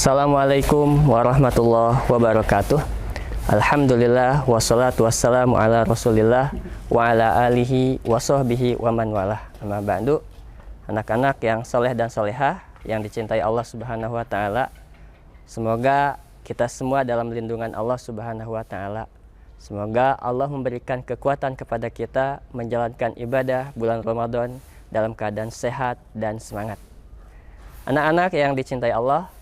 Assalamualaikum warahmatullahi wabarakatuh. Alhamdulillah wassalatu wassalamu ala rasulillah wa ala alihi wa sahbihi wa man walah. Amma ba'du. Anak-anak yang soleh dan solehah yang dicintai Allah Subhanahu wa ta'ala, semoga kita semua dalam lindungan Allah Subhanahu wa ta'ala. Semoga Allah memberikan kekuatan kepada kita menjalankan ibadah bulan Ramadan dalam keadaan sehat dan semangat. Anak-anak yang dicintai Allah,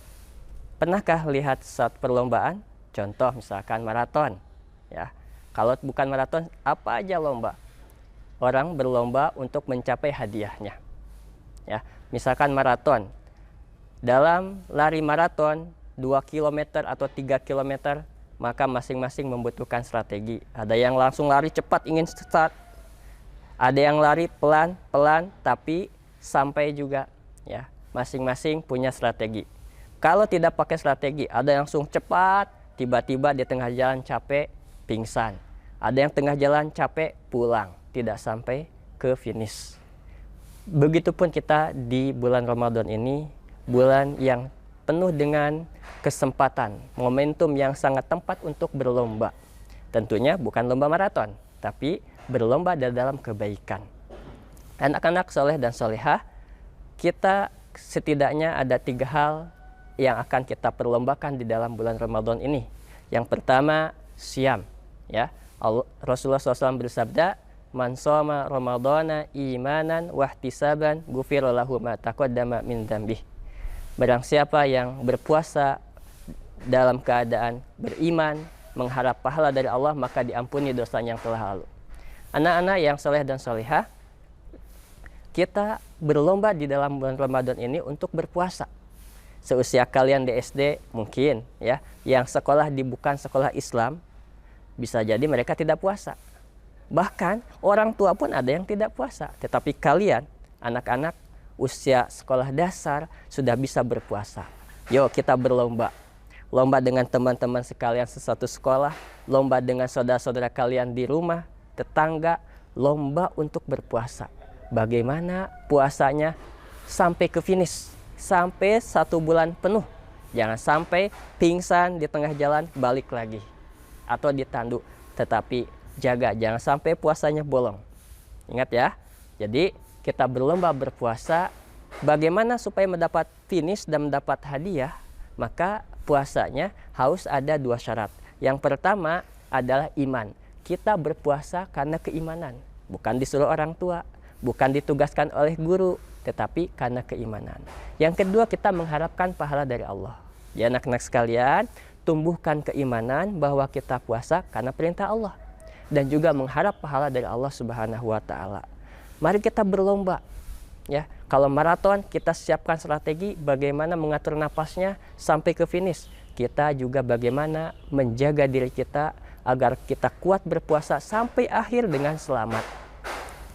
pernahkah lihat saat perlombaan? Contoh misalkan maraton, ya. Kalau bukan maraton, apa aja lomba? Orang berlomba untuk mencapai hadiahnya. Ya, misalkan maraton. Dalam lari maraton 2 km atau 3 km, maka masing-masing membutuhkan strategi. Ada yang langsung lari cepat ingin start. Ada yang lari pelan-pelan tapi sampai juga, ya. Masing-masing punya strategi. Kalau tidak pakai strategi, ada yang langsung cepat, tiba-tiba di tengah jalan capek, pingsan. Ada yang tengah jalan capek, pulang, tidak sampai ke finish. Begitupun kita di bulan Ramadan ini, bulan yang penuh dengan kesempatan, momentum yang sangat tepat untuk berlomba. Tentunya bukan lomba maraton, tapi berlomba dalam kebaikan. Anak-anak soleh dan solehah, kita setidaknya ada 3 hal yang akan kita perlombakan di dalam bulan Ramadan ini. Yang pertama, siam, ya. Rasulullah SAW bersabda, "Man shoma Ramadana imanan wahtisaban ghufira lahu ma taqaddama min dzambih." Barang siapa yang berpuasa dalam keadaan beriman, mengharap pahala dari Allah, maka diampuni dosanya yang telah lalu. Anak-anak yang soleh dan solehah, kita berlomba di dalam bulan Ramadan ini untuk berpuasa. Seusia kalian di SD mungkin, ya, yang sekolah di bukan sekolah Islam, bisa jadi mereka tidak puasa. Bahkan orang tua pun ada yang tidak puasa. Tetapi kalian, anak-anak usia sekolah dasar, sudah bisa berpuasa. Yuk kita berlomba. Lomba dengan teman-teman sekalian sesatu sekolah, lomba dengan saudara-saudara kalian di rumah, tetangga, lomba untuk berpuasa. Bagaimana puasanya sampai ke finish? Sampai 1 bulan penuh. Jangan sampai pingsan di tengah jalan, balik lagi atau ditandu. Tetapi jaga jangan sampai puasanya bolong. Ingat ya. Jadi kita berlomba berpuasa. Bagaimana supaya mendapat finish dan mendapat hadiah? Maka puasanya harus ada 2 syarat. Yang pertama adalah iman. Kita berpuasa karena keimanan, bukan disuruh orang tua, bukan ditugaskan oleh guru, tetapi karena keimanan. Yang kedua, kita mengharapkan pahala dari Allah. Ya anak-anak sekalian, tumbuhkan keimanan bahwa kita puasa karena perintah Allah dan juga mengharap pahala dari Allah Subhanahu wa ta'ala. Mari kita berlomba. Ya, kalau maraton kita siapkan strategi bagaimana mengatur napasnya sampai ke finish. Kita juga bagaimana menjaga diri kita agar kita kuat berpuasa sampai akhir dengan selamat.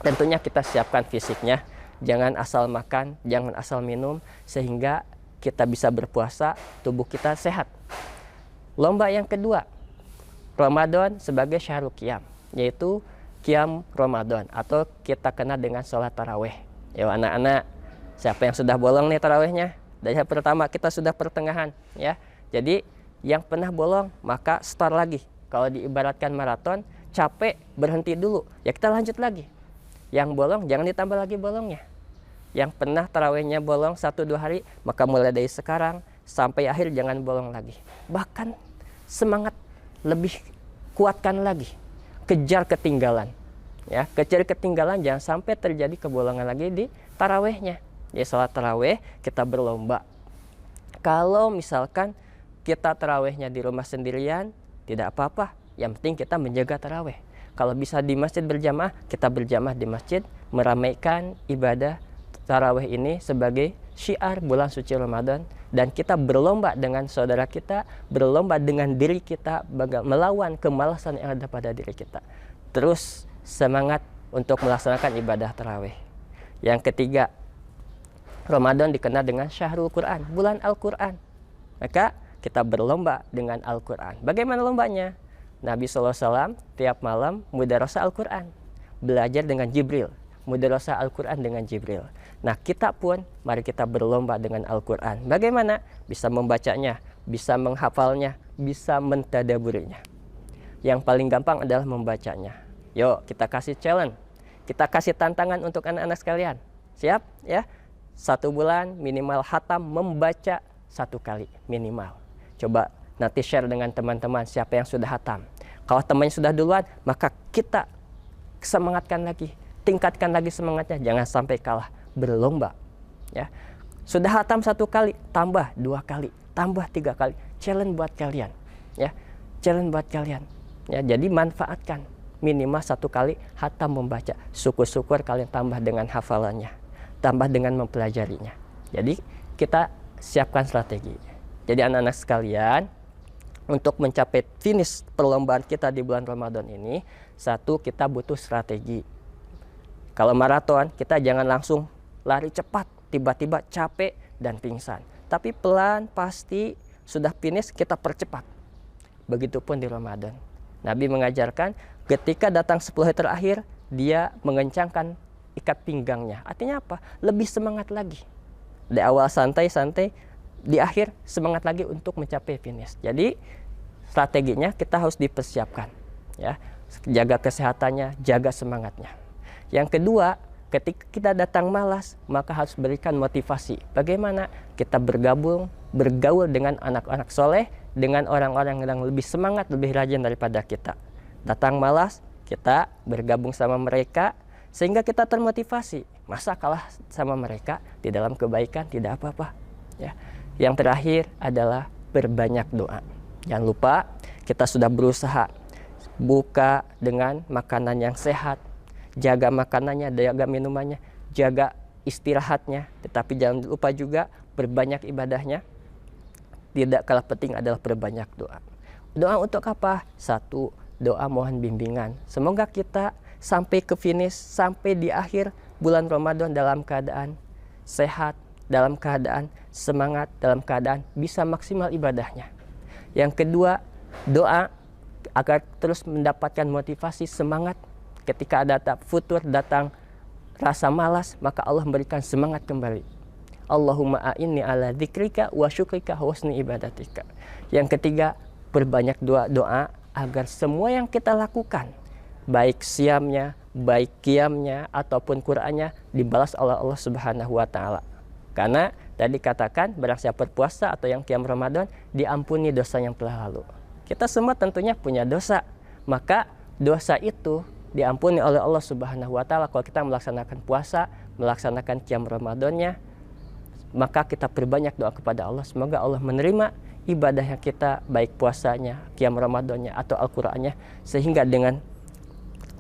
Tentunya kita siapkan fisiknya. Jangan asal makan, jangan asal minum, sehingga kita bisa berpuasa, tubuh kita sehat. Lomba yang kedua, Ramadan sebagai syahrul qiyam, yaitu qiyam Ramadan, atau kita kenal dengan sholat taraweh. Ya anak-anak, siapa yang sudah bolong nih tarawehnya? Dari hari pertama kita sudah pertengahan, ya. Jadi yang pernah bolong, maka start lagi. Kalau diibaratkan maraton, capek, berhenti dulu, ya kita lanjut lagi. Yang bolong jangan ditambah lagi bolongnya. Yang pernah tarawihnya bolong 1-2 hari, maka mulai dari sekarang sampai akhir jangan bolong lagi. Bahkan semangat lebih kuatkan lagi. Kejar ketinggalan. Ya, kejar ketinggalan, jangan sampai terjadi kebolongan lagi di tarawihnya. Ya, salat tarawih kita berlomba. Kalau misalkan kita tarawihnya di rumah sendirian, tidak apa-apa. Yang penting kita menjaga tarawih. Kalau bisa di masjid berjamaah, kita berjamaah di masjid, meramaikan ibadah tarawih ini sebagai syiar bulan suci Ramadan. Dan kita berlomba dengan saudara kita, berlomba dengan diri kita, melawan kemalasan yang ada pada diri kita. Terus semangat untuk melaksanakan ibadah tarawih. Yang ketiga, Ramadan dikenal dengan syahrul Quran, bulan Al-Quran. Maka kita berlomba dengan Al-Quran. Bagaimana lombanya? Nabi SAW tiap malam mudarasah Al-Quran, belajar dengan Jibril, mudarasah Al-Quran dengan Jibril. Nah, kita pun mari kita berlomba dengan Al-Quran. Bagaimana? Bisa membacanya, bisa menghafalnya, bisa mentadaburinya. Yang paling gampang adalah membacanya. Yuk, kita kasih challenge. Kita kasih tantangan untuk anak-anak sekalian. Siap? Ya. 1 bulan minimal khatam membaca 1 kali minimal. Coba nanti share dengan teman-teman siapa yang sudah khatam. Kalau temannya sudah duluan, maka kita semangatkan lagi, tingkatkan lagi semangatnya, jangan sampai kalah, berlomba. Ya, sudah khatam 1 kali, tambah 2 kali, tambah 3 kali, challenge buat kalian. Ya, challenge buat kalian. Ya, jadi manfaatkan minimal 1 kali khatam membaca. Syukur-syukur kalian tambah dengan hafalannya, tambah dengan mempelajarinya. Jadi kita siapkan strategi. Jadi anak-anak sekalian, untuk mencapai finish perlombaan kita di bulan Ramadan ini, 1, kita butuh strategi. Kalau maraton, kita jangan langsung lari cepat, tiba-tiba capek dan pingsan. Tapi pelan, pasti sudah finish, kita percepat. Begitupun di Ramadan. Nabi mengajarkan ketika datang 10 hari terakhir, dia mengencangkan ikat pinggangnya. Artinya apa? Lebih semangat lagi. Di awal santai-santai, di akhir semangat lagi untuk mencapai finish. Jadi strateginya kita harus dipersiapkan, ya, jaga kesehatannya, jaga semangatnya. Yang kedua, ketika kita datang malas, maka harus berikan motivasi. Bagaimana kita bergaul dengan anak-anak soleh, dengan orang-orang yang lebih semangat, lebih rajin daripada kita. Datang malas, kita bergabung sama mereka sehingga kita termotivasi. Masa kalah sama mereka di dalam kebaikan, tidak apa-apa, ya. Yang terakhir adalah berbanyak doa. Jangan lupa kita sudah berusaha buka dengan makanan yang sehat, jaga makanannya, jaga minumannya, jaga istirahatnya. Tetapi jangan lupa juga berbanyak ibadahnya. Tidak kalah penting adalah berbanyak doa. Doa untuk apa? 1, doa mohon bimbingan. Semoga kita sampai ke finish, sampai di akhir bulan Ramadan dalam keadaan sehat, dalam keadaan semangat, dalam keadaan bisa maksimal ibadahnya. Yang kedua, doa agar terus mendapatkan motivasi, semangat. Ketika ada futur, datang rasa malas, maka Allah memberikan semangat kembali. Allahumma a'inni ala dzikrika wa syukrika wa husni ibadatika. Yang ketiga, berbanyak doa agar semua yang kita lakukan, baik siamnya, baik qiyamnya, ataupun Qur'annya, dibalas oleh Allah Subhanahu wa Ta'ala. Karena tadi katakan, barang siapa berpuasa atau yang qiyam Ramadan, diampuni dosa yang telah lalu. Kita semua tentunya punya dosa, maka dosa itu diampuni oleh Allah Subhanahu wa Ta'ala kalau kita melaksanakan puasa, melaksanakan qiyam Ramadannya. Maka kita perbanyak doa kepada Allah, semoga Allah menerima ibadah yang kita, baik puasanya, qiyam Ramadannya, atau Al-Qur'annya, sehingga dengan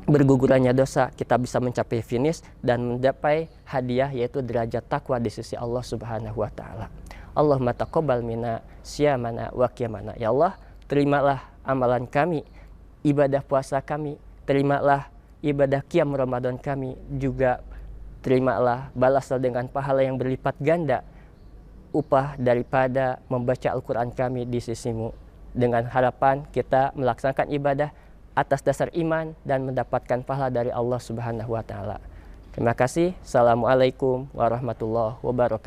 bergugurannya dosa kita bisa mencapai finish dan mencapai hadiah, yaitu derajat takwa di sisi Allah Subhanahu wa Ta'ala. Allahumma taqabbal minna siyamana wa qiyamana. Ya Allah, terimalah amalan kami, ibadah puasa kami, terimalah ibadah qiyam Ramadan kami, juga terimalah balaslah dengan pahala yang berlipat ganda upah daripada membaca Al-Quran kami di sisimu. Dengan harapan kita melaksanakan ibadah atas dasar iman dan mendapatkan pahala dari Allah Subhanahu wa Ta'ala. Terima kasih. Assalamualaikum warahmatullahi wabarakatuh.